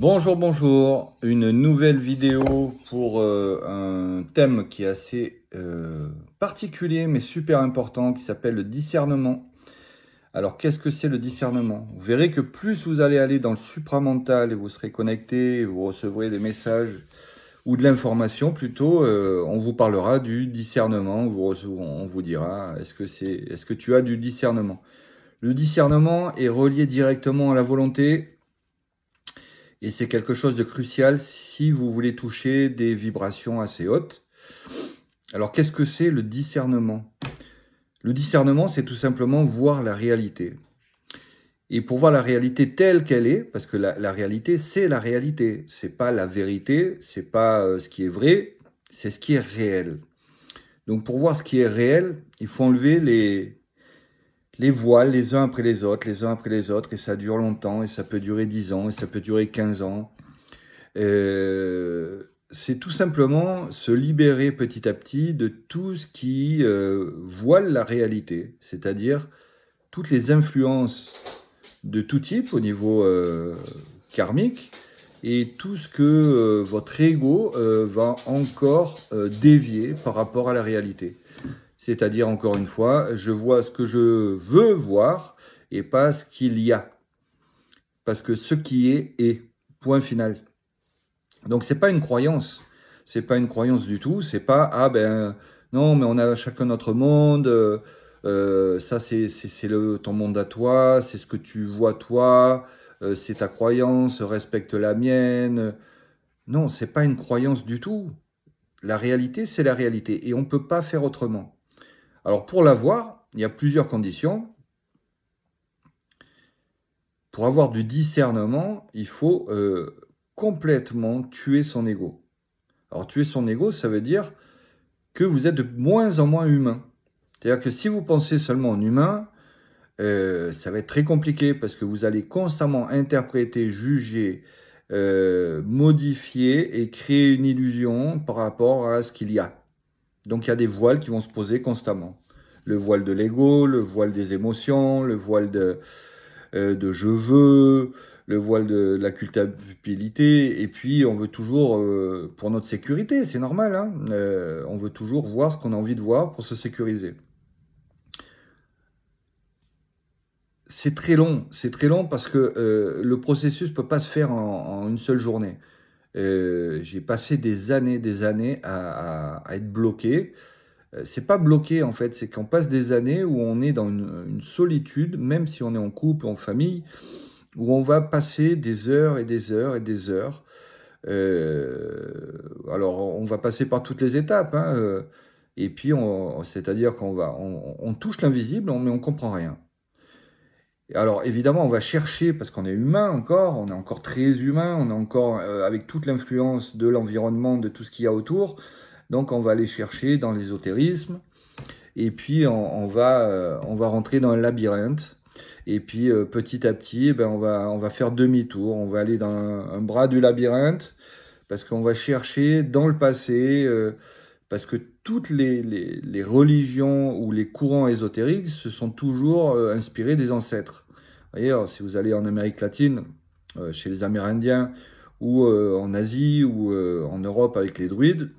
Bonjour, bonjour. Une nouvelle vidéo pour un thème qui est assez particulier mais super important qui s'appelle le discernement. Alors, qu'est-ce que c'est le discernement? Vous verrez que plus vous allez aller dans le supramental et vous serez connecté, vous recevrez des messages ou de l'information plutôt, on vous parlera du discernement. On vous dira, est-ce que tu as du discernement? Le discernement est relié directement à la volonté. Et c'est quelque chose de crucial si vous voulez toucher des vibrations assez hautes. Alors, qu'est-ce que c'est le discernement? Le discernement, c'est tout simplement voir la réalité. Et pour voir la réalité telle qu'elle est, parce que la réalité, c'est la réalité. C'est pas la vérité, c'est pas ce qui est vrai, c'est ce qui est réel. Donc, pour voir ce qui est réel, il faut enlever les voiles les uns après les autres, et ça dure longtemps, et ça peut durer 10 ans, et ça peut durer 15 ans. C'est tout simplement se libérer petit à petit de tout ce qui voile la réalité, c'est-à-dire toutes les influences de tout type au niveau karmique et tout ce que votre ego va encore dévier par rapport à la réalité. C'est-à-dire, encore une fois, je vois ce que je veux voir et pas ce qu'il y a. Parce que ce qui est, point final. Donc c'est pas une croyance, c'est pas une croyance du tout, c'est pas ah ben non mais on a chacun notre monde, ça c'est ton monde à toi, c'est ce que tu vois toi, c'est ta croyance, respecte la mienne. Non, c'est pas une croyance du tout. La réalité c'est la réalité et on peut pas faire autrement. Alors pour l'avoir, il y a plusieurs conditions. Pour avoir du discernement, il faut complètement tuer son ego. Alors tuer son ego, ça veut dire que vous êtes de moins en moins humain. C'est-à-dire que si vous pensez seulement en humain, ça va être très compliqué parce que vous allez constamment interpréter, juger, modifier et créer une illusion par rapport à ce qu'il y a. Donc il y a des voiles qui vont se poser constamment. Le voile de l'ego, le voile des émotions, le voile de je veux, le voile de la culpabilité, et puis on veut toujours, pour notre sécurité, c'est normal, hein, on veut toujours voir ce qu'on a envie de voir pour se sécuriser. C'est très long parce que le processus ne peut pas se faire en une seule journée. J'ai passé des années à être bloqué. C'est pas bloqué en fait, c'est qu'on passe des années où on est dans une solitude, même si on est en couple, en famille, où on va passer des heures et des heures et des heures. Alors, on va passer par toutes les étapes, hein, et puis, c'est-à-dire on touche l'invisible, mais on comprend rien. Alors, évidemment, on va chercher, parce qu'on est humain encore, on est encore très humain, on est encore avec toute l'influence de l'environnement, de tout ce qu'il y a autour. Donc, on va aller chercher dans l'ésotérisme, et puis on va rentrer dans un labyrinthe. Et puis petit à petit, ben, on va faire demi-tour. On va aller dans un bras du labyrinthe parce qu'on va chercher dans le passé, parce que toutes les religions ou les courants ésotériques se sont toujours inspirés des ancêtres. D'ailleurs, si vous allez en Amérique latine, chez les Amérindiens, ou en Asie, ou en Europe avec les druides,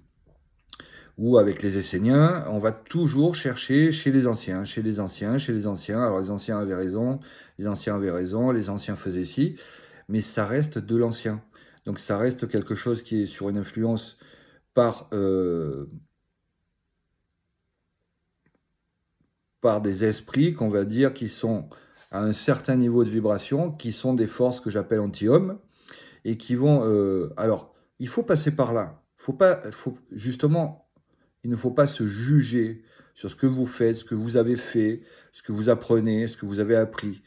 ou avec les Esséniens, on va toujours chercher chez les anciens, chez les anciens, chez les anciens. Alors les anciens avaient raison, les anciens avaient raison, les anciens faisaient ci, mais ça reste de l'ancien. Donc ça reste quelque chose qui est sur une influence par, par des esprits qu'on va dire qui sont à un certain niveau de vibration, qui sont des forces que j'appelle anti-hommes, et qui vont... alors, il faut passer par là. Justement, il ne faut pas se juger sur ce que vous faites, ce que vous avez fait, ce que vous apprenez, ce que vous avez appris.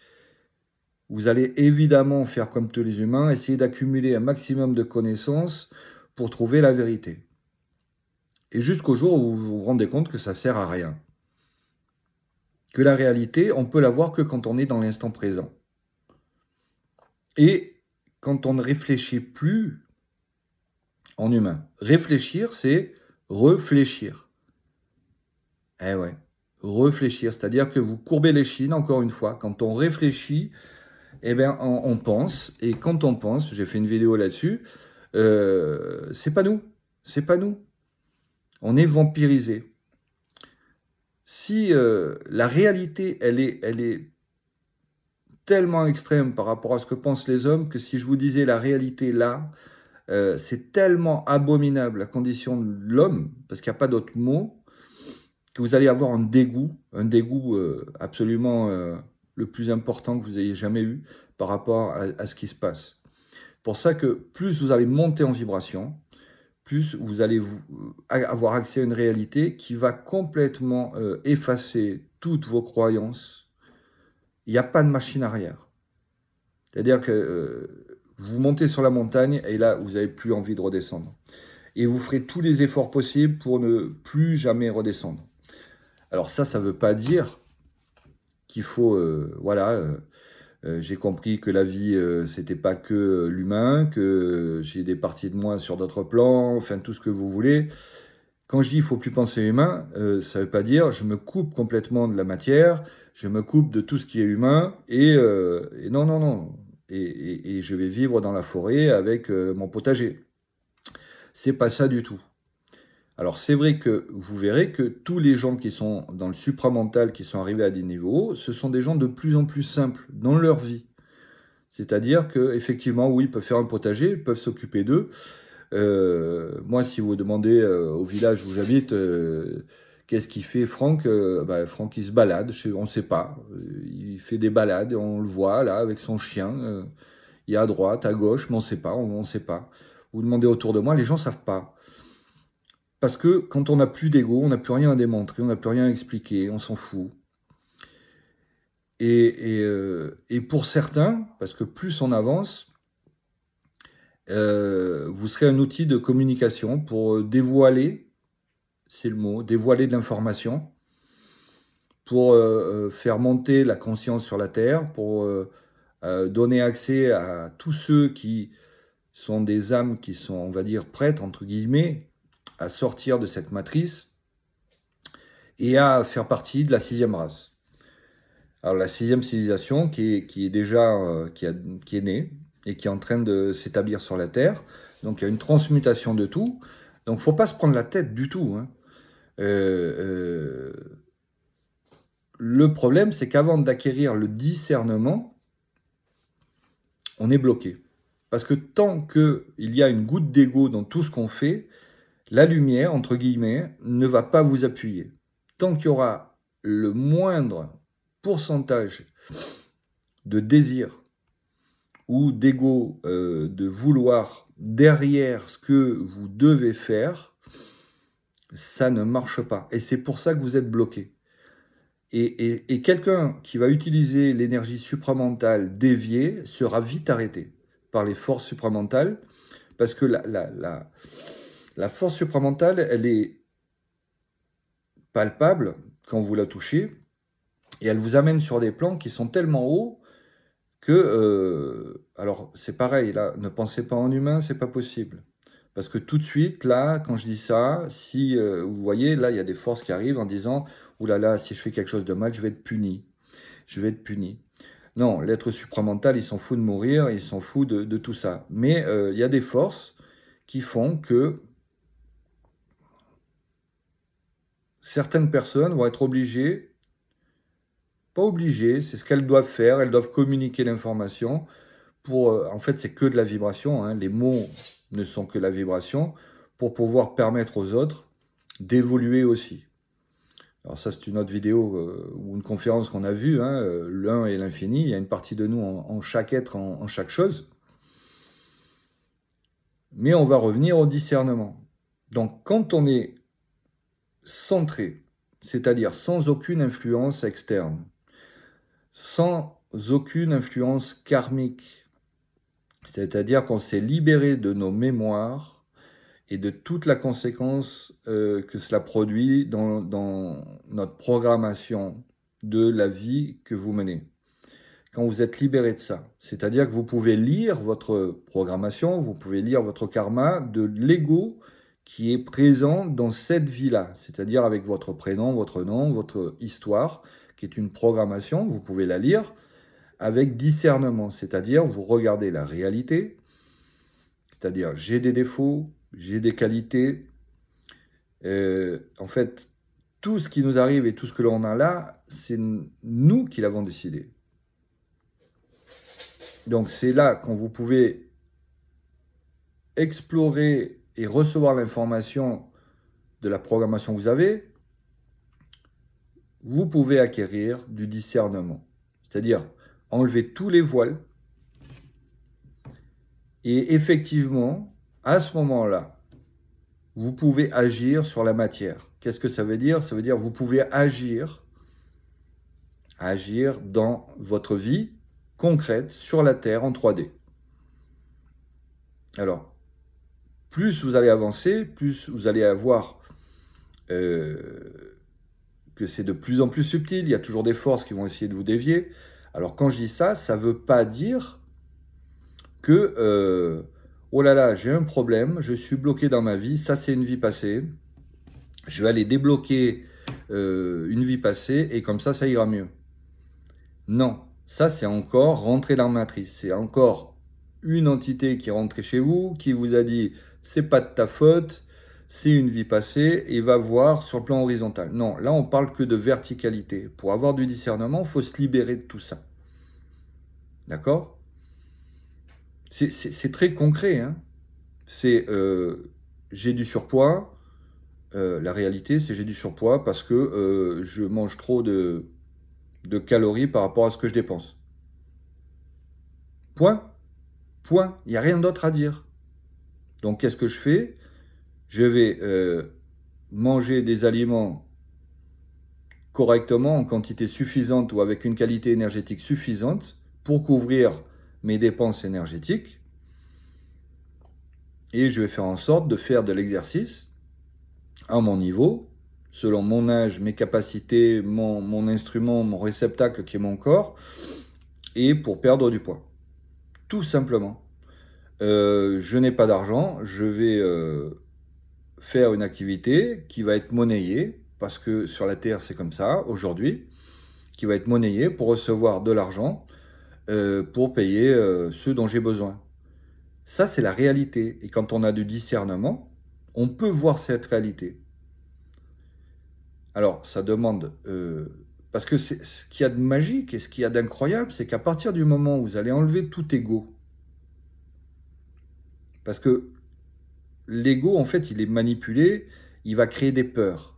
Vous allez évidemment faire comme tous les humains, essayer d'accumuler un maximum de connaissances pour trouver la vérité. Et jusqu'au jour où vous vous rendez compte que ça ne sert à rien. Que la réalité, on peut la voir que quand on est dans l'instant présent. Et quand on ne réfléchit plus en humain. Réfléchir, c'est réfléchir. Eh ouais, réfléchir, c'est-à-dire que vous courbez l'échine, encore une fois. Quand on réfléchit, eh bien, on pense, et quand on pense, j'ai fait une vidéo là-dessus, c'est pas nous, c'est pas nous. On est vampirisé. Si la réalité, elle est tellement extrême par rapport à ce que pensent les hommes que si je vous disais la réalité là, c'est tellement abominable la condition de l'homme, parce qu'il n'y a pas d'autre mot, que vous allez avoir un dégoût absolument le plus important que vous ayez jamais eu par rapport à ce qui se passe. Pour ça que plus vous allez monter en vibration, plus vous allez avoir accès à une réalité qui va complètement effacer toutes vos croyances. Il n'y a pas de machine arrière. C'est-à-dire que vous montez sur la montagne et là, vous n'avez plus envie de redescendre. Et vous ferez tous les efforts possibles pour ne plus jamais redescendre. Alors ça ne veut pas dire qu'il faut, j'ai compris que la vie, c'était pas que l'humain, que j'ai des parties de moi sur d'autres plans, enfin tout ce que vous voulez. Quand je dis il faut plus penser humain, ça veut pas dire je me coupe complètement de la matière, je me coupe de tout ce qui est humain, et non, non, non. Et je vais vivre dans la forêt avec mon potager. C'est pas ça du tout. Alors c'est vrai que vous verrez que tous les gens qui sont dans le supramental, qui sont arrivés à des niveaux, ce sont des gens de plus en plus simples dans leur vie. C'est-à-dire qu'effectivement, oui, ils peuvent faire un potager, ils peuvent s'occuper d'eux. Moi, si vous demandez au village où j'habite, qu'est-ce qu'il fait Franck, Franck, il se balade, on ne sait pas. Il fait des balades, on le voit là, avec son chien. Il est à droite, à gauche, mais on ne sait pas, on ne sait pas. Vous demandez autour de moi, les gens ne savent pas. Parce que quand on n'a plus d'ego, on n'a plus rien à démontrer, on n'a plus rien à expliquer, on s'en fout. Et pour certains, parce que plus on avance, vous serez un outil de communication pour dévoiler, c'est le mot, dévoiler de l'information, pour faire monter la conscience sur la Terre, pour donner accès à tous ceux qui sont des âmes qui sont, on va dire, prêtes, entre guillemets, à sortir de cette matrice et à faire partie de la 6e race. Alors la 6e civilisation qui est déjà qui est née et qui est en train de s'établir sur la Terre. Donc il y a une transmutation de tout. Donc il ne faut pas se prendre la tête du tout. Hein. Le problème, c'est qu'avant d'acquérir le discernement, on est bloqué. Parce que tant qu'il y a une goutte d'ego dans tout ce qu'on fait, la lumière, entre guillemets, ne va pas vous appuyer. Tant qu'il y aura le moindre pourcentage de désir ou d'ego, de vouloir derrière ce que vous devez faire, ça ne marche pas. Et c'est pour ça que vous êtes bloqué. Et quelqu'un qui va utiliser l'énergie supramentale déviée sera vite arrêté par les forces supramentales, parce que la force supramentale, elle est palpable quand vous la touchez, et elle vous amène sur des plans qui sont tellement hauts que, alors c'est pareil, là, ne pensez pas en humain, c'est pas possible. Parce que tout de suite, là, quand je dis ça, si vous voyez, là, il y a des forces qui arrivent en disant « Ouh là là, si je fais quelque chose de mal, je vais être puni. Je vais être puni. » Non, l'être supramental, il s'en fout de mourir, il s'en fout de tout ça. Mais il y a des forces qui font que certaines personnes vont être obligées, pas obligées, c'est ce qu'elles doivent faire, elles doivent communiquer l'information pour, en fait, c'est que de la vibration, hein, les mots ne sont que la vibration, pour pouvoir permettre aux autres d'évoluer aussi. Alors ça, c'est une autre vidéo ou une conférence qu'on a vue, hein, l'un et l'infini, il y a une partie de nous en chaque être, en chaque chose. Mais on va revenir au discernement. Donc quand on est centré, c'est-à-dire sans aucune influence externe, sans aucune influence karmique, c'est-à-dire qu'on s'est libéré de nos mémoires et de toute la conséquence que cela produit dans notre programmation de la vie que vous menez. Quand vous êtes libéré de ça, c'est-à-dire que vous pouvez lire votre programmation, vous pouvez lire votre karma de l'ego qui est présent dans cette vie-là, c'est-à-dire avec votre prénom, votre nom, votre histoire, qui est une programmation, vous pouvez la lire avec discernement, c'est-à-dire vous regardez la réalité, c'est-à-dire j'ai des défauts, j'ai des qualités. En fait, tout ce qui nous arrive et tout ce que l'on a là, c'est nous qui l'avons décidé. Donc c'est là quand vous pouvez explorer et recevoir l'information de la programmation que vous avez, vous pouvez acquérir du discernement. C'est-à-dire enlever tous les voiles. Et effectivement, à ce moment-là, vous pouvez agir sur la matière. Qu'est-ce que ça veut dire? Ça veut dire que vous pouvez agir dans votre vie concrète sur la Terre en 3D. Alors, plus vous allez avancer, plus vous allez avoir que c'est de plus en plus subtil. Il y a toujours des forces qui vont essayer de vous dévier. Alors, quand je dis ça, ça ne veut pas dire que oh là là, j'ai un problème, je suis bloqué dans ma vie, ça c'est une vie passée, je vais aller débloquer une vie passée et comme ça ira mieux. Non, ça c'est encore rentrer dans la matrice, c'est encore une entité qui est rentrée chez vous, qui vous a dit c'est pas de ta faute, c'est une vie passée et va voir sur le plan horizontal. Non, là on parle que de verticalité. Pour avoir du discernement, il faut se libérer de tout ça. D'accord ? C'est très concret, hein. C'est j'ai du surpoids. La réalité, c'est j'ai du surpoids parce que je mange trop de calories par rapport à ce que je dépense. Point. Point. Il n'y a rien d'autre à dire. Donc, qu'est-ce que je fais? Je vais manger des aliments correctement, en quantité suffisante ou avec une qualité énergétique suffisante pour couvrir mes dépenses énergétiques. Et je vais faire en sorte de faire de l'exercice à mon niveau, selon mon âge, mes capacités, mon instrument, mon réceptacle qui est mon corps, et pour perdre du poids. Tout simplement. Je n'ai pas d'argent, je vais faire une activité qui va être monnayée, parce que sur la Terre c'est comme ça aujourd'hui, qui va être monnayée pour recevoir de l'argent, pour payer ce dont j'ai besoin. Ça c'est la réalité. Et quand on a du discernement, on peut voir cette réalité. Alors, ça demande... parce que ce qu'il y a de magique et ce qu'il y a d'incroyable, c'est qu'à partir du moment où vous allez enlever tout ego, parce que l'ego, en fait, il est manipulé, il va créer des peurs.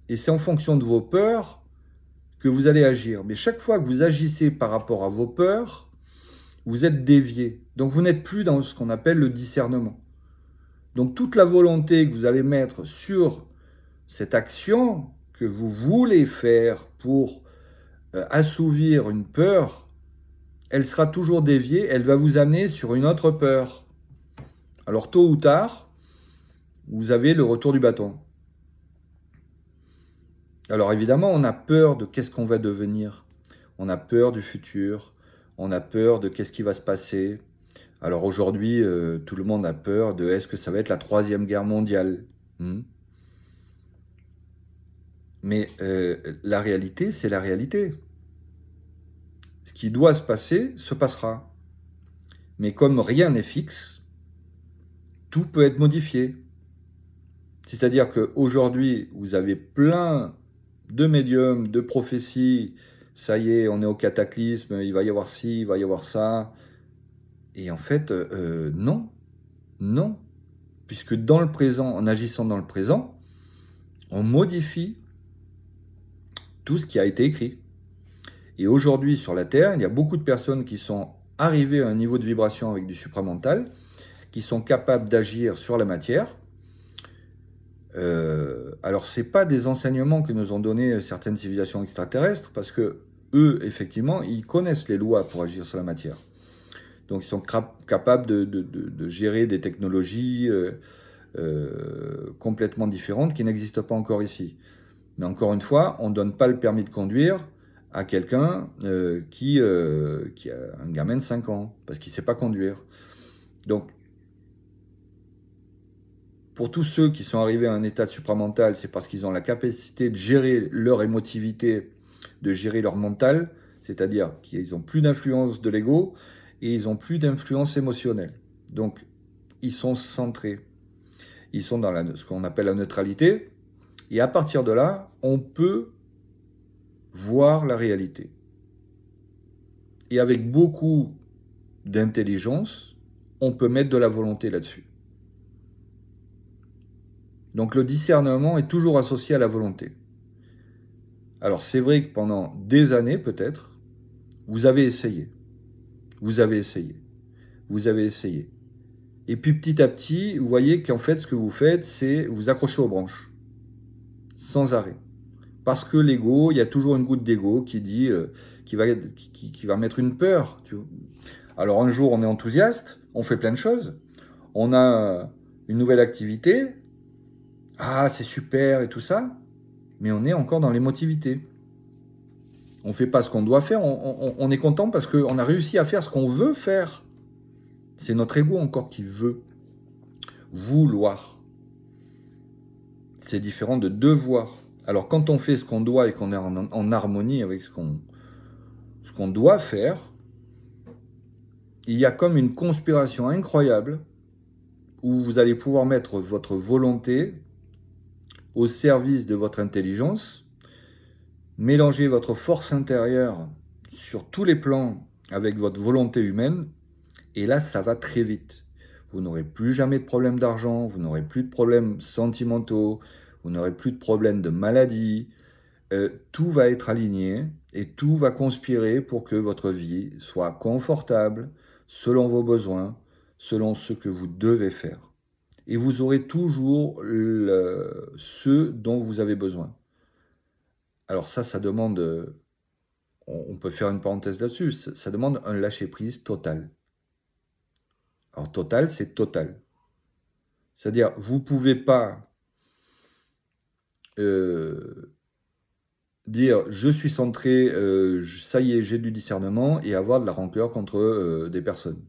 Et c'est en fonction de vos peurs que vous allez agir. Mais chaque fois que vous agissez par rapport à vos peurs, vous êtes dévié. Donc, vous n'êtes plus dans ce qu'on appelle le discernement. Donc, toute la volonté que vous allez mettre sur cette action que vous voulez faire pour assouvir une peur, elle sera toujours déviée, elle va vous amener sur une autre peur. Alors tôt ou tard, vous avez le retour du bâton. Alors évidemment, on a peur de qu'est-ce qu'on va devenir. On a peur du futur, on a peur de qu'est-ce qui va se passer. Alors aujourd'hui, tout le monde a peur de est-ce que ça va être la 3e guerre mondiale. Mais la réalité, c'est la réalité. Ce qui doit se passer, se passera. Mais comme rien n'est fixe, tout peut être modifié. C'est-à-dire qu'aujourd'hui, vous avez plein de médiums, de prophéties. Ça y est, on est au cataclysme, il va y avoir ci, il va y avoir ça. Et en fait, non. Non. Puisque dans le présent, en agissant dans le présent, on modifie tout ce qui a été écrit. Et aujourd'hui, sur la Terre, il y a beaucoup de personnes qui sont arrivées à un niveau de vibration avec du supramental, qui sont capables d'agir sur la matière. Alors, ce n'est pas des enseignements que nous ont donnés certaines civilisations extraterrestres, parce que eux, effectivement, ils connaissent les lois pour agir sur la matière. Donc, ils sont capables de gérer des technologies complètement différentes qui n'existent pas encore ici. Mais encore une fois, on ne donne pas le permis de conduire à quelqu'un qui a un gamin de 5 ans, parce qu'il ne sait pas conduire. Donc, pour tous ceux qui sont arrivés à un état supramental, c'est parce qu'ils ont la capacité de gérer leur émotivité, de gérer leur mental. C'est-à-dire qu'ils n'ont plus d'influence de l'ego et ils n'ont plus d'influence émotionnelle. Donc, ils sont centrés. Ils sont dans ce qu'on appelle la neutralité. Et à partir de là, on peut voir la réalité. Et avec beaucoup d'intelligence, on peut mettre de la volonté là-dessus. Donc le discernement est toujours associé à la volonté. Alors c'est vrai que pendant des années peut-être, vous avez essayé, vous avez essayé, vous avez essayé. Et puis petit à petit, vous voyez qu'en fait ce que vous faites, c'est vous accrocher aux branches, sans arrêt. Parce que l'ego, il y a toujours une goutte d'ego qui dit, qui va mettre une peur. Tu vois. Alors un jour on est enthousiaste, on fait plein de choses, on a une nouvelle activité, ah c'est super et tout ça, mais on est encore dans l'émotivité. On ne fait pas ce qu'on doit faire, on est content parce qu'on a réussi à faire ce qu'on veut faire. C'est notre ego encore qui veut. Vouloir. C'est différent de devoir. Alors quand on fait ce qu'on doit et qu'on est en harmonie avec ce qu'on doit faire, il y a comme une conspiration incroyable où vous allez pouvoir mettre votre volonté au service de votre intelligence, mélanger votre force intérieure sur tous les plans avec votre volonté humaine, et là, ça va très vite. Vous n'aurez plus jamais de problème d'argent, vous n'aurez plus de problèmes sentimentaux, vous n'aurez plus de problèmes de maladie. Tout va être aligné et tout va conspirer pour que votre vie soit confortable, selon vos besoins, selon ce que vous devez faire. Et vous aurez toujours ce dont vous avez besoin. Alors ça demande, on peut faire une parenthèse là-dessus, ça demande un lâcher-prise total. Alors total, c'est total. C'est-à-dire, vous ne pouvez pas dire je suis centré, ça y est, j'ai du discernement, et avoir de la rancœur contre des personnes,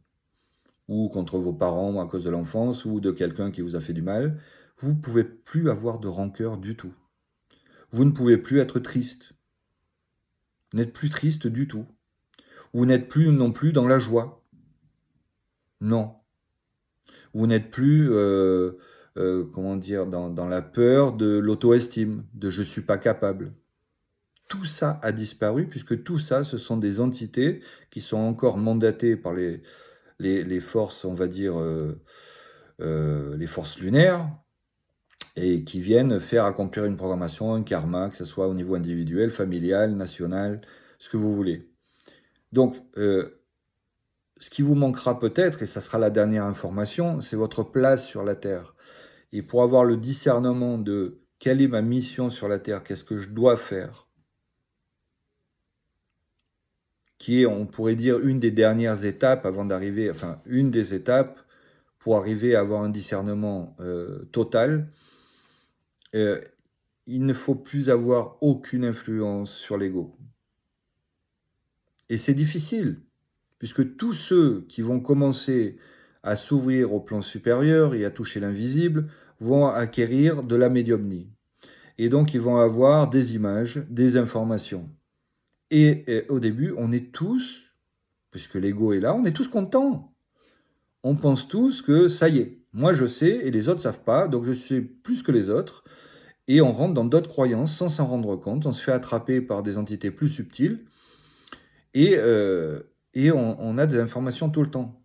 ou contre vos parents à cause de l'enfance, ou de quelqu'un qui vous a fait du mal. Vous ne pouvez plus avoir de rancœur du tout. Vous ne pouvez plus être triste. Vous n'êtes plus triste du tout. Vous n'êtes plus non plus dans la joie. Non. Vous n'êtes plus, comment dire, dans la peur de l'auto-estime, de je ne suis pas capable. Tout ça a disparu puisque tout ça, ce sont des entités qui sont encore mandatées par les forces, on va dire, les forces lunaires, et qui viennent faire accomplir une programmation, un karma, que ce soit au niveau individuel, familial, national, ce que vous voulez. Donc, ce qui vous manquera peut-être, et ça sera la dernière information, c'est votre place sur la Terre. Et pour avoir le discernement de quelle est ma mission sur la Terre, qu'est-ce que je dois faire, qui est, on pourrait dire, une des dernières étapes avant d'arriver, enfin, une des étapes pour arriver à avoir un discernement total, il ne faut plus avoir aucune influence sur l'ego. Et c'est difficile, puisque tous ceux qui vont commencer à s'ouvrir au plan supérieur et à toucher l'invisible vont acquérir de la médiumnie. Et donc, ils vont avoir des images, des informations. Et au début, on est tous, puisque l'ego est là, on est tous contents. On pense tous que ça y est, moi je sais et les autres ne savent pas, donc je sais plus que les autres. Et on rentre dans d'autres croyances sans s'en rendre compte, on se fait attraper par des entités plus subtiles et on a des informations tout le temps.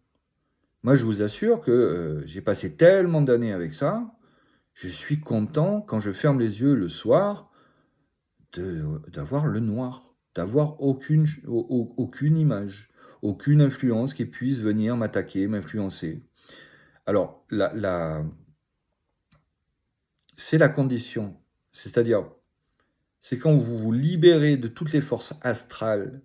Moi je vous assure que j'ai passé tellement d'années avec ça, je suis content quand je ferme les yeux le soir d'avoir le noir, d'avoir aucune image, aucune influence qui puisse venir m'attaquer, m'influencer. Alors, c'est la condition, c'est-à-dire, c'est quand vous vous libérez de toutes les forces astrales,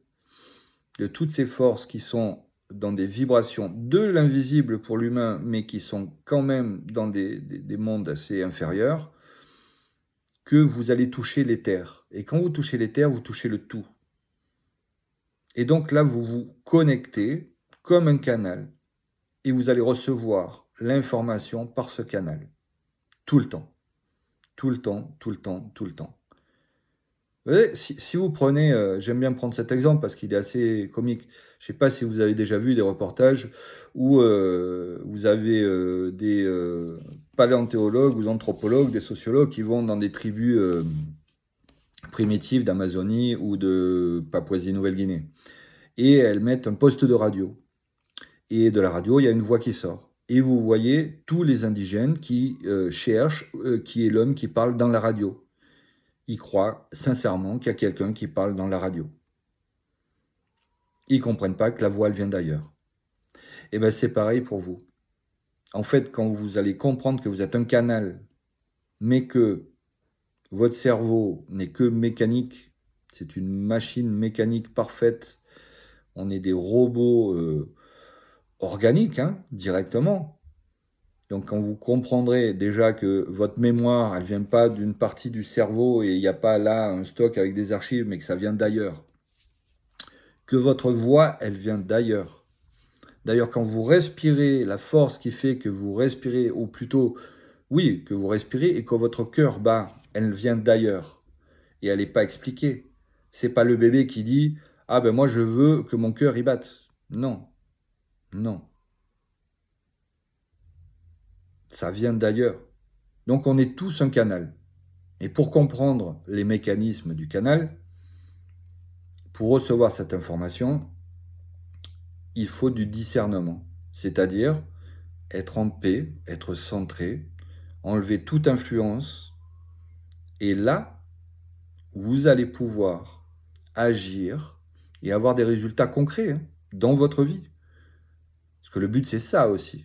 de toutes ces forces qui sont dans des vibrations de l'invisible pour l'humain, mais qui sont quand même dans des mondes assez inférieurs, que vous allez toucher l'éther. Et quand vous touchez l'éther, vous touchez le tout. Et donc là, vous vous connectez comme un canal, et vous allez recevoir l'information par ce canal, tout le temps. Tout le temps, tout le temps, tout le temps. Vous voyez, si vous prenez, j'aime bien prendre cet exemple parce qu'il est assez comique. Je ne sais pas si vous avez déjà vu des reportages où vous avez des paléontologues ou anthropologues, des sociologues qui vont dans des tribus primitives d'Amazonie ou de Papouasie-Nouvelle-Guinée. Et elles mettent un poste de radio. Et de la radio, il y a une voix qui sort. Et vous voyez tous les indigènes qui cherchent qui est l'homme qui parle dans la radio. Ils croient sincèrement qu'il y a quelqu'un qui parle dans la radio. Ils ne comprennent pas que la voix, elle vient d'ailleurs. Et bien c'est pareil pour vous. En fait, quand vous allez comprendre que vous êtes un canal, mais que votre cerveau n'est que mécanique, c'est une machine mécanique parfaite, on est des robots organiques, hein, directement. Donc quand vous comprendrez déjà que votre mémoire, elle ne vient pas d'une partie du cerveau et il n'y a pas là un stock avec des archives, mais que ça vient d'ailleurs, que votre voix, elle vient d'ailleurs. D'ailleurs, quand vous respirez, la force qui fait que vous respirez, ou plutôt, oui, que vous respirez et que votre cœur bat, elle vient d'ailleurs. Et elle n'est pas expliquée. C'est pas le bébé qui dit « Ah ben moi je veux que mon cœur y batte ». Non, non. Ça vient d'ailleurs. Donc on est tous un canal. Et pour comprendre les mécanismes du canal, pour recevoir cette information, il faut du discernement. C'est-à-dire être en paix, être centré, enlever toute influence. Et là, vous allez pouvoir agir et avoir des résultats concrets hein, dans votre vie. Parce que le but, c'est ça aussi.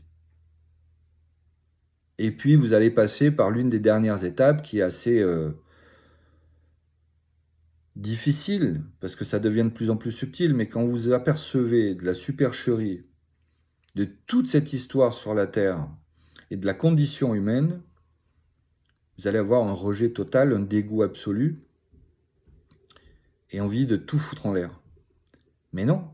Et puis, vous allez passer par l'une des dernières étapes qui est assez difficile, parce que ça devient de plus en plus subtil, mais quand vous apercevez de la supercherie de toute cette histoire sur la Terre et de la condition humaine, vous allez avoir un rejet total, un dégoût absolu, et envie de tout foutre en l'air. Mais non,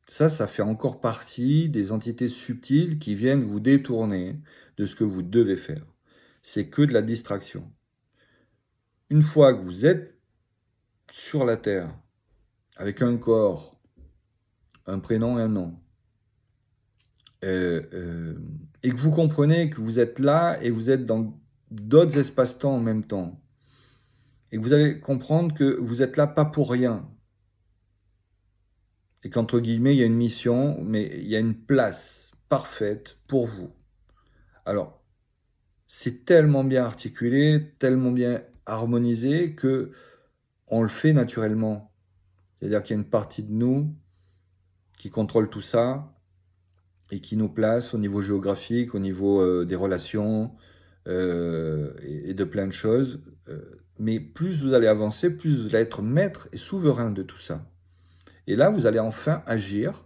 ça fait encore partie des entités subtiles qui viennent vous détourner de ce que vous devez faire. C'est que de la distraction. Une fois que vous êtes sur la Terre, avec un corps, un prénom et un nom, et que vous comprenez que vous êtes là et vous êtes dans d'autres espaces-temps en même temps, et que vous allez comprendre que vous êtes là pas pour rien, et qu'entre guillemets, il y a une mission, mais il y a une place parfaite pour vous. Alors, c'est tellement bien articulé, tellement bien harmonisé que on le fait naturellement. C'est-à-dire qu'il y a une partie de nous qui contrôle tout ça et qui nous place au niveau géographique, au niveau des relations et de plein de choses. Mais plus vous allez avancer, plus vous allez être maître et souverain de tout ça. Et là, vous allez enfin agir.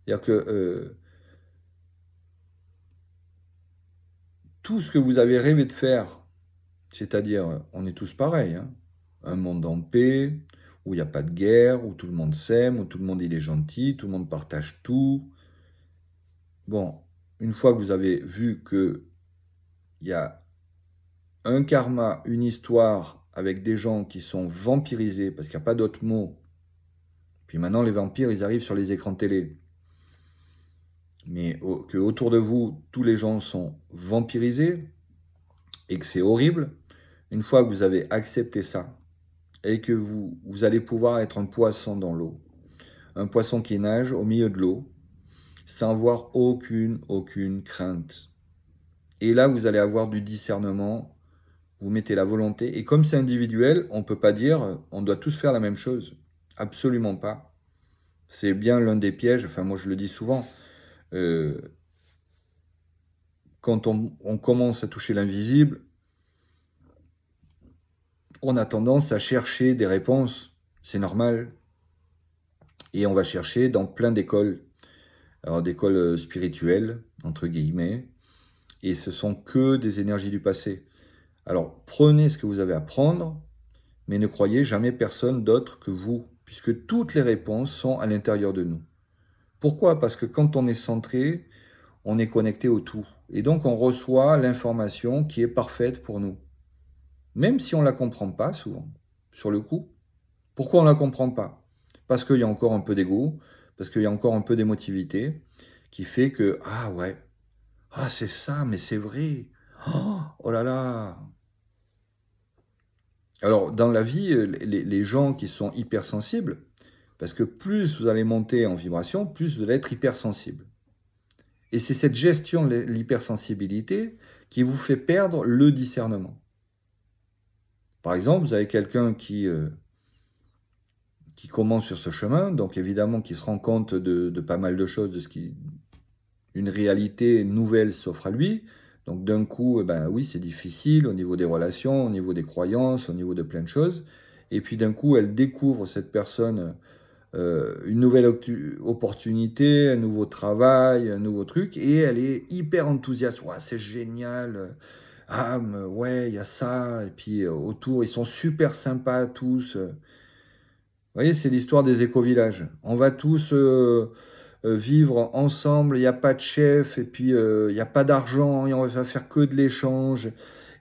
C'est-à-dire que tout ce que vous avez rêvé de faire, c'est-à-dire, on est tous pareils, hein, un monde en paix, où il n'y a pas de guerre, où tout le monde s'aime, où tout le monde il est gentil, tout le monde partage tout. Bon, une fois que vous avez vu qu'il y a un karma, une histoire avec des gens qui sont vampirisés, parce qu'il n'y a pas d'autre mot, puis maintenant les vampires, ils arrivent sur les écrans télé, mais que autour de vous, tous les gens sont vampirisés, et que c'est horrible, une fois que vous avez accepté ça, et que vous allez pouvoir être un poisson dans l'eau, un poisson qui nage au milieu de l'eau, sans avoir aucune crainte. Et là, vous allez avoir du discernement, vous mettez la volonté, et comme c'est individuel, on ne peut pas dire on doit tous faire la même chose. Absolument pas. C'est bien l'un des pièges, enfin moi je le dis souvent, quand on commence à toucher l'invisible, on a tendance à chercher des réponses, c'est normal, et on va chercher dans plein d'écoles, alors d'écoles spirituelles, entre guillemets, et ce sont que des énergies du passé. Alors prenez ce que vous avez à prendre, mais ne croyez jamais personne d'autre que vous, puisque toutes les réponses sont à l'intérieur de nous. Pourquoi? Parce que quand on est centré, on est connecté au tout. Et donc on reçoit l'information qui est parfaite pour nous. Même si on ne la comprend pas souvent. sur le coup. Pourquoi on ne la comprend pas? Parce qu'il y a encore un peu d'ego, parce qu'il y a encore un peu d'émotivité, qui fait que, ah ouais, ah c'est ça, mais c'est vrai. Oh, oh là là. Alors, dans la vie, les gens qui sont hypersensibles, parce que plus vous allez monter en vibration, plus vous allez être hypersensible. Et c'est cette gestion de l'hypersensibilité qui vous fait perdre le discernement. Par exemple, vous avez quelqu'un qui commence sur ce chemin, donc évidemment qui se rend compte de pas mal de choses, de ce qui, une réalité nouvelle s'offre à lui. Donc d'un coup, ben oui, c'est difficile au niveau des relations, au niveau des croyances, au niveau de plein de choses. Et puis d'un coup, elle découvre cette personne une nouvelle opportunité, un nouveau travail, un nouveau truc, et elle est hyper enthousiaste. Ouais, c'est génial. Ah, mais ouais, il y a ça. Et puis autour, ils sont super sympas tous. Vous voyez, c'est l'histoire des éco-villages. On va tous vivre ensemble, il n'y a pas de chef, et puis il n'y a pas d'argent, et on va faire que de l'échange,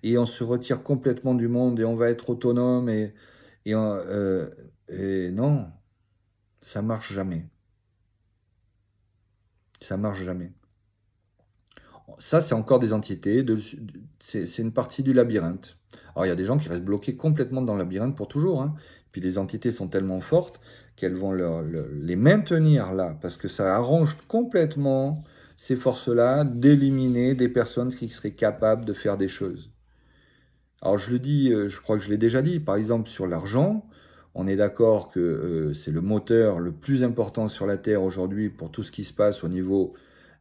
et on se retire complètement du monde, et on va être autonome, et non, ça marche jamais. Ça marche jamais. Ça, c'est encore des entités, c'est une partie du labyrinthe. Alors, il y a des gens qui restent bloqués complètement dans le labyrinthe pour toujours, hein. Puis les entités sont tellement fortes qu'elles vont les maintenir là, parce que ça arrange complètement ces forces-là d'éliminer des personnes qui seraient capables de faire des choses. Alors, je le dis, je crois que je l'ai déjà dit, par exemple, sur l'argent, on est d'accord que c'est le moteur le plus important sur la Terre aujourd'hui pour tout ce qui se passe au niveau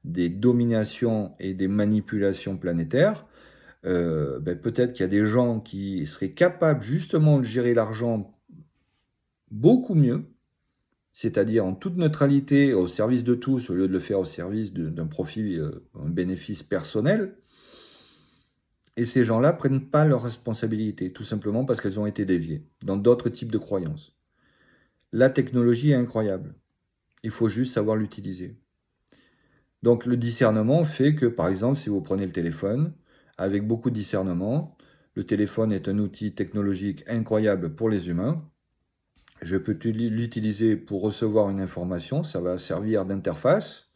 des dominations et des manipulations planétaires. Ben, peut-être qu'il y a des gens qui seraient capables justement de gérer l'argent beaucoup mieux, c'est-à-dire en toute neutralité, au service de tous, au lieu de le faire au service d'un profit, un bénéfice personnel. Et ces gens-là prennent pas leurs responsabilités, tout simplement parce qu'elles ont été déviées dans d'autres types de croyances. La technologie est incroyable. Il faut juste savoir l'utiliser. Donc le discernement fait que, par exemple, si vous prenez le téléphone, avec beaucoup de discernement, le téléphone est un outil technologique incroyable pour les humains. Je peux l'utiliser pour recevoir une information, ça va servir d'interface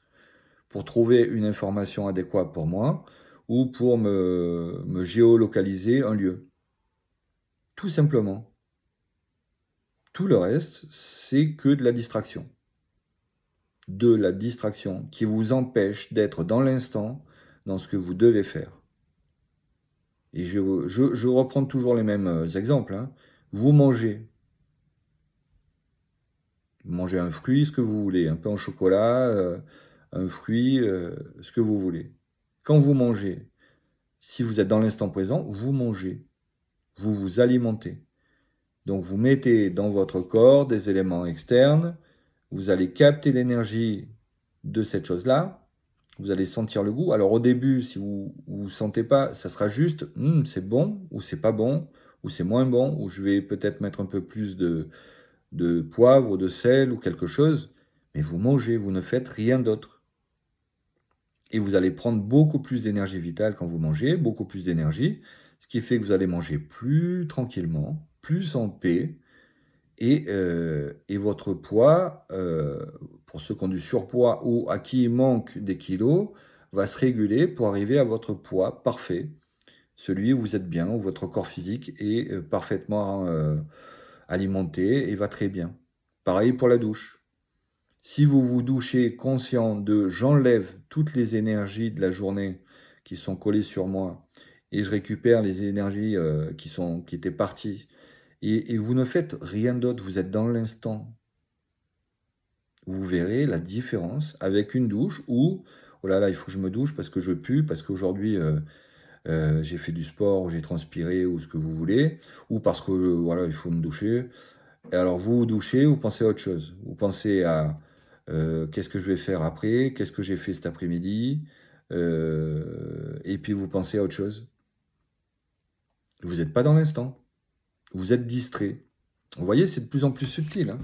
pour trouver une information adéquate pour moi ou pour me géolocaliser un lieu. Tout simplement. Tout le reste, c'est que de la distraction. De la distraction qui vous empêche d'être dans l'instant, dans ce que vous devez faire. Et je reprends toujours les mêmes exemples, hein. Vous mangez. Vous mangez un fruit, ce que vous voulez, un pain au chocolat, un fruit, ce que vous voulez. Quand vous mangez, si vous êtes dans l'instant présent, vous mangez. Vous vous alimentez. Donc vous mettez dans votre corps des éléments externes, vous allez capter l'énergie de cette chose-là, vous allez sentir le goût. Alors au début, si vous ne sentez pas, ça sera juste c'est bon ou c'est pas bon ou c'est moins bon ou je vais peut-être mettre un peu plus de poivre ou de sel ou quelque chose. Mais vous mangez, vous ne faites rien d'autre. Et vous allez prendre beaucoup plus d'énergie vitale quand vous mangez, beaucoup plus d'énergie, ce qui fait que vous allez manger plus tranquillement, plus en paix, et votre poids, pour ceux qui ont du surpoids ou à qui il manque des kilos, va se réguler pour arriver à votre poids parfait, celui où vous êtes bien, où votre corps physique est parfaitement alimenté et va très bien. Pareil pour la douche. Si vous vous douchez conscient de j'enlève toutes les énergies de la journée qui sont collées sur moi et je récupère les énergies qui étaient parties et vous ne faites rien d'autre, vous êtes dans l'instant. Vous verrez la différence avec une douche où, oh là là, il faut que je me douche parce que je pue, parce qu'aujourd'hui j'ai fait du sport, ou j'ai transpiré, ou ce que vous voulez, ou parce que voilà, il faut me doucher. Et alors vous vous douchez, vous pensez à autre chose. Vous pensez à qu'est-ce que je vais faire après, qu'est-ce que j'ai fait cet après-midi, et puis vous pensez à autre chose. Vous n'êtes pas dans l'instant. Vous êtes distrait. Vous voyez, c'est de plus en plus subtil, hein.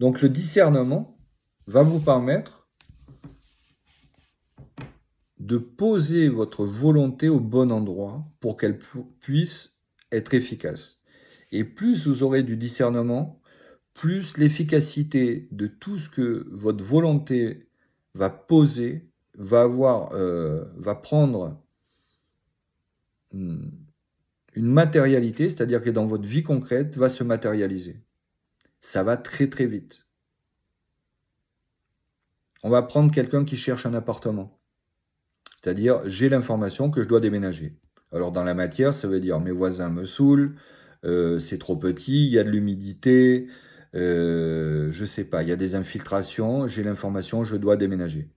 Donc le discernement va vous permettre de poser votre volonté au bon endroit pour qu'elle puisse être efficace. Et plus vous aurez du discernement, plus l'efficacité de tout ce que votre volonté va poser, va prendre une matérialité, c'est-à-dire que dans votre vie concrète, va se matérialiser. Ça va très très vite. On va prendre quelqu'un qui cherche un appartement. C'est-à-dire, j'ai l'information que je dois déménager. Alors dans la matière, ça veut dire mes voisins me saoulent, c'est trop petit, il y a de l'humidité, je sais pas, il y a des infiltrations, j'ai l'information, je dois déménager.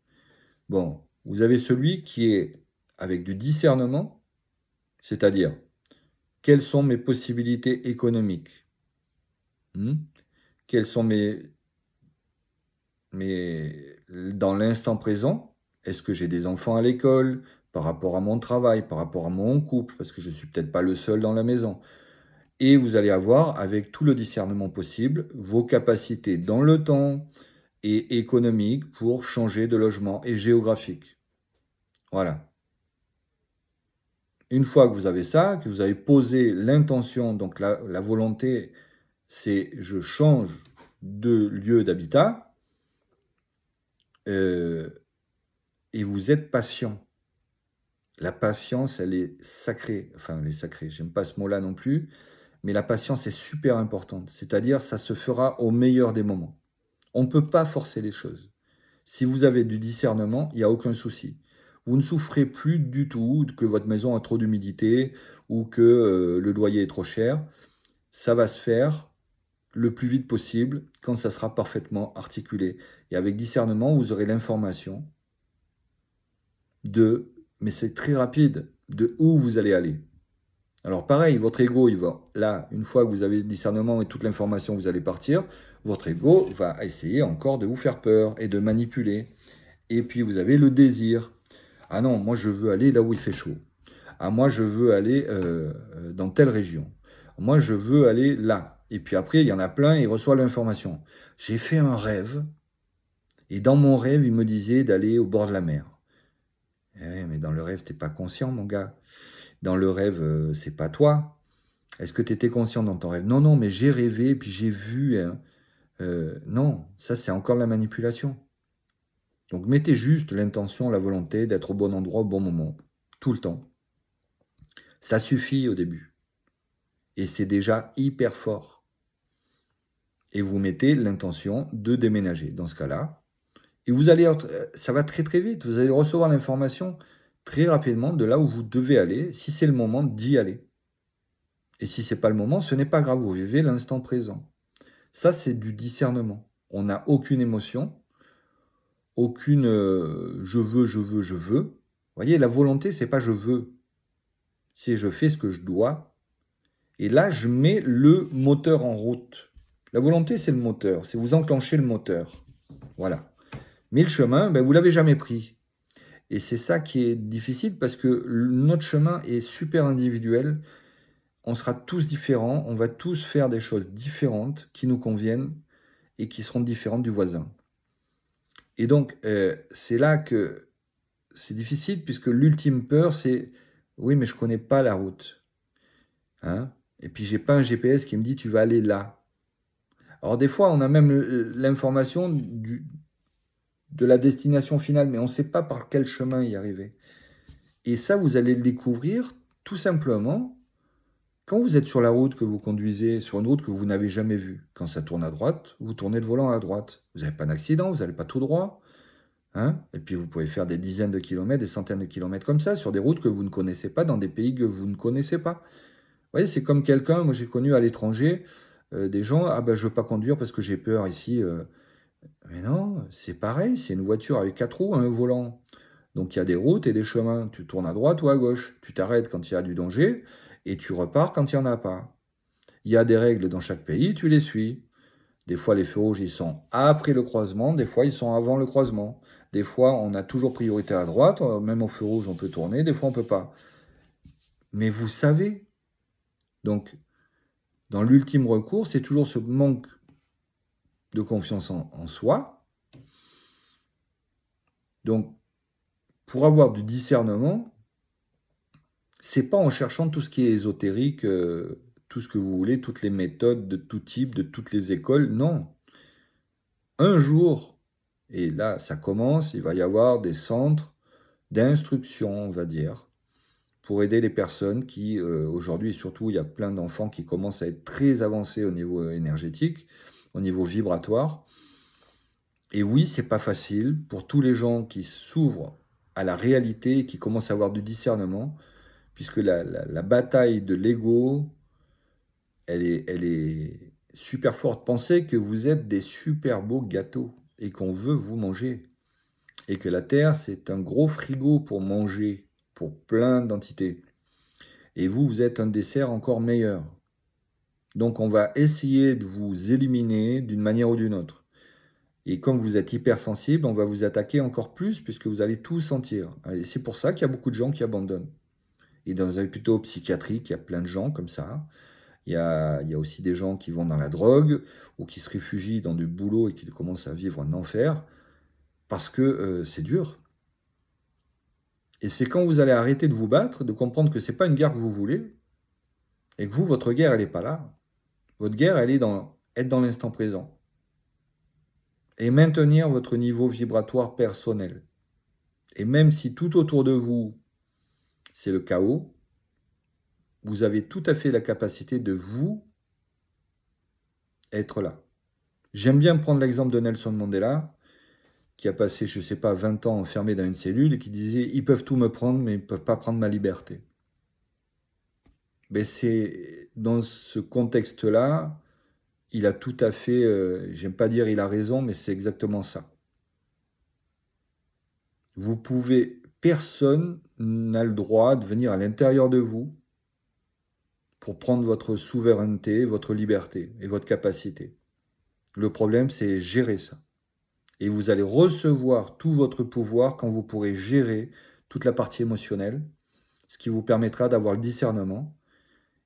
Bon, vous avez celui qui est avec du discernement, c'est-à-dire, quelles sont mes possibilités économiques? Quelles sont dans l'instant présent, est-ce que j'ai des enfants à l'école, par rapport à mon travail, par rapport à mon couple, parce que je ne suis peut-être pas le seul dans la maison. Et vous allez avoir, avec tout le discernement possible, vos capacités dans le temps et économiques pour changer de logement et géographique. Voilà. Une fois que vous avez ça, que vous avez posé l'intention, donc la volonté, c'est je change de lieu d'habitat, et vous êtes patient. La patience, elle est sacrée. Enfin, elle est sacrée, j'aime pas ce mot-là non plus, mais la patience est super importante. C'est-à-dire, ça se fera au meilleur des moments. On ne peut pas forcer les choses. Si vous avez du discernement, il n'y a aucun souci. Vous ne souffrez plus du tout que votre maison a trop d'humidité ou que le loyer est trop cher. Ça va se faire le plus vite possible quand ça sera parfaitement articulé. Et avec discernement, vous aurez l'information mais c'est très rapide, de où vous allez aller. Alors pareil, votre ego, il va, là, une fois que vous avez le discernement et toute l'information, vous allez partir, votre ego va essayer encore de vous faire peur et de manipuler. Et puis vous avez le désir. Ah non, moi je veux aller là où il fait chaud. Ah moi je veux aller dans telle région. Moi je veux aller là. Et puis après, il y en a plein, il reçoit l'information. J'ai fait un rêve, et dans mon rêve, il me disait d'aller au bord de la mer. Eh, mais dans le rêve, t'es pas conscient, mon gars. Dans le rêve, c'est pas toi. Est-ce que tu étais conscient dans ton rêve? Non, non, mais j'ai rêvé, puis j'ai vu, hein. Non, ça c'est encore de la manipulation. Donc mettez juste l'intention, la volonté d'être au bon endroit au bon moment, tout le temps. Ça suffit au début. Et c'est déjà hyper fort. Et vous mettez l'intention de déménager dans ce cas-là. Et vous allez, ça va très très vite. Vous allez recevoir l'information très rapidement de là où vous devez aller, si c'est le moment d'y aller. Et si ce n'est pas le moment, ce n'est pas grave, vous vivez l'instant présent. Ça, c'est du discernement. On n'a aucune émotion, aucune je veux, je veux, je veux. Vous voyez, la volonté, c'est pas je veux, c'est je fais ce que je dois. Et là, je mets le moteur en route. La volonté, c'est le moteur, c'est vous enclenchez le moteur. Voilà. Mais le chemin, ben, vous ne l'avez jamais pris. Et c'est ça qui est difficile parce que notre chemin est super individuel. On sera tous différents, on va tous faire des choses différentes qui nous conviennent et qui seront différentes du voisin. Et donc, c'est là que c'est difficile puisque l'ultime peur, c'est oui, mais je ne connais pas la route. Hein, et puis, j'ai pas un GPS qui me dit tu vas aller là. Alors, des fois, on a même l'information de la destination finale, mais on ne sait pas par quel chemin y arriver. Et ça, vous allez le découvrir tout simplement quand vous êtes sur la route, que vous conduisez sur une route que vous n'avez jamais vue. Quand ça tourne à droite, vous tournez le volant à droite. Vous n'avez pas d'accident, vous n'allez pas tout droit. Hein, et puis vous pouvez faire des dizaines de kilomètres, des centaines de kilomètres comme ça, sur des routes que vous ne connaissez pas, dans des pays que vous ne connaissez pas. Vous voyez, c'est comme quelqu'un, moi j'ai connu à l'étranger, des gens, ah ben je ne veux pas conduire parce que j'ai peur ici. Mais non, c'est pareil, c'est une voiture avec 4 roues, un volant. Donc il y a des routes et des chemins. Tu tournes à droite ou à gauche. Tu t'arrêtes quand il y a du danger et tu repars quand il n'y en a pas. Il y a des règles dans chaque pays, tu les suis. Des fois, les feux rouges, ils sont après le croisement, des fois, ils sont avant le croisement. Des fois, on a toujours priorité à droite, même au feu rouge, on peut tourner, des fois, on ne peut pas. Mais vous savez, donc, dans l'ultime recours, c'est toujours ce manque de confiance en soi. Donc, pour avoir du discernement, c'est pas en cherchant tout ce qui est ésotérique, tout ce que vous voulez, toutes les méthodes de tout type, de toutes les écoles. Non. Un jour, et là, ça commence, il va y avoir des centres d'instruction, on va dire, pour aider les personnes qui, aujourd'hui, surtout, il y a plein d'enfants qui commencent à être très avancés au niveau énergétique, au niveau vibratoire. Et oui, c'est pas facile pour tous les gens qui s'ouvrent à la réalité et qui commencent à avoir du discernement, puisque la bataille de l'ego, elle est super forte. Pensez que vous êtes des super beaux gâteaux et qu'on veut vous manger. Et que la Terre, c'est un gros frigo pour manger, pour plein d'entités. Et vous, vous êtes un dessert encore meilleur. Donc on va essayer de vous éliminer d'une manière ou d'une autre. Et comme vous êtes hypersensible, on va vous attaquer encore plus puisque vous allez tout sentir. Et c'est pour ça qu'il y a beaucoup de gens qui abandonnent. Et dans un hôpital psychiatrique, il y a plein de gens comme ça. Il y a aussi des gens qui vont dans la drogue ou qui se réfugient dans du boulot et qui commencent à vivre un enfer parce que c'est dur. Et c'est quand vous allez arrêter de vous battre, de comprendre que ce n'est pas une guerre que vous voulez et que vous, votre guerre, elle n'est pas là. Votre guerre, elle est dans être dans l'instant présent et maintenir votre niveau vibratoire personnel. Et même si tout autour de vous, c'est le chaos, vous avez tout à fait la capacité de vous être là. J'aime bien prendre l'exemple de Nelson Mandela, qui a passé, je ne sais pas, 20 ans enfermé dans une cellule et qui disait « Ils peuvent tout me prendre, mais ils ne peuvent pas prendre ma liberté ». Mais c'est dans ce contexte-là, il a tout à fait, j'aime pas dire il a raison, mais c'est exactement ça. Vous pouvez, personne n'a le droit de venir à l'intérieur de vous pour prendre votre souveraineté, votre liberté et votre capacité. Le problème, c'est gérer ça. Et vous allez recevoir tout votre pouvoir quand vous pourrez gérer toute la partie émotionnelle, ce qui vous permettra d'avoir le discernement.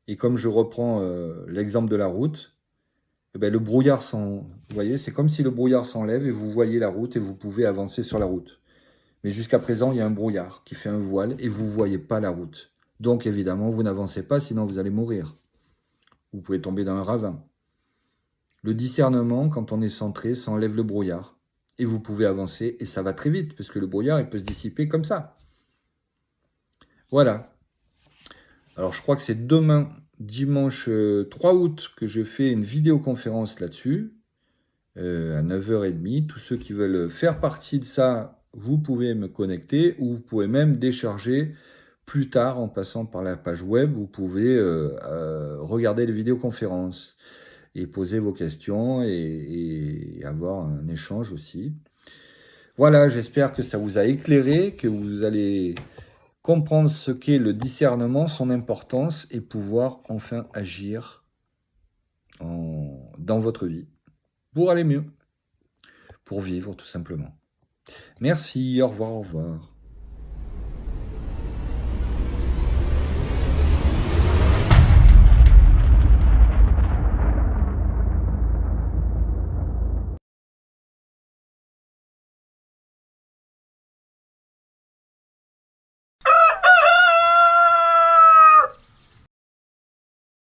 Et comme je reprends l'exemple de la route, eh bien, le brouillard vous voyez, c'est comme si le brouillard s'enlève et vous voyez la route et vous pouvez avancer sur la route. Mais jusqu'à présent, il y a un brouillard qui fait un voile et vous ne voyez pas la route. Donc évidemment, vous n'avancez pas, sinon vous allez mourir. Vous pouvez tomber dans un ravin. Le discernement, quand on est centré, ça enlève le brouillard. Et vous pouvez avancer, et ça va très vite, parce que le brouillard, il peut se dissiper comme ça. Voilà. Alors, je crois que c'est demain, dimanche 3 août, que je fais une vidéoconférence là-dessus, à 9h30. Tous ceux qui veulent faire partie de ça, vous pouvez me connecter, ou vous pouvez même décharger plus tard en passant par la page web. Vous pouvez regarder les vidéoconférences et poser vos questions et avoir un échange aussi. Voilà, j'espère que ça vous a éclairé, que vous allez comprendre ce qu'est le discernement, son importance et pouvoir enfin agir dans votre vie pour aller mieux, pour vivre tout simplement. Merci, au revoir, au revoir.